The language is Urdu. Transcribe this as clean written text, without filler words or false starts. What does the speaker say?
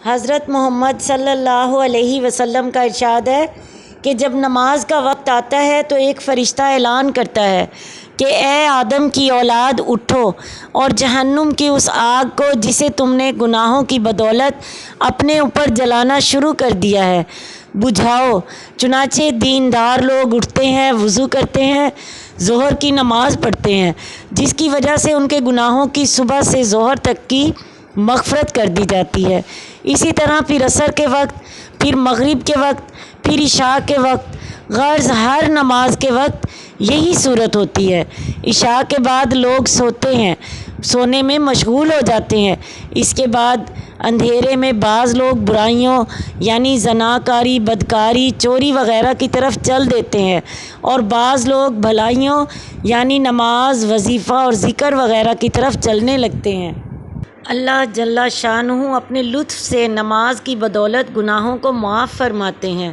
حضرت محمد صلی اللہ علیہ وسلم کا ارشاد ہے کہ جب نماز کا وقت آتا ہے تو ایک فرشتہ اعلان کرتا ہے کہ اے آدم کی اولاد اٹھو اور جہنم کی اس آگ کو جسے تم نے گناہوں کی بدولت اپنے اوپر جلانا شروع کر دیا ہے بجھاؤ۔ چنانچہ دیندار لوگ اٹھتے ہیں، وضو کرتے ہیں، ظہر کی نماز پڑھتے ہیں، جس کی وجہ سے ان کے گناہوں کی صبح سے ظہر تک کی مغفرت کر دی جاتی ہے۔ اسی طرح پھر عصر کے وقت، پھر مغرب کے وقت، پھر عشاء کے وقت، غرض ہر نماز کے وقت یہی صورت ہوتی ہے۔ عشاء کے بعد لوگ سوتے ہیں، سونے میں مشغول ہو جاتے ہیں۔ اس کے بعد اندھیرے میں بعض لوگ برائیوں یعنی زناکاری، بدکاری، چوری وغیرہ کی طرف چل دیتے ہیں، اور بعض لوگ بھلائیوں یعنی نماز، وظیفہ اور ذکر وغیرہ کی طرف چلنے لگتے ہیں۔ اللہ جل شانہ اپنے لطف سے نماز کی بدولت گناہوں کو معاف فرماتے ہیں۔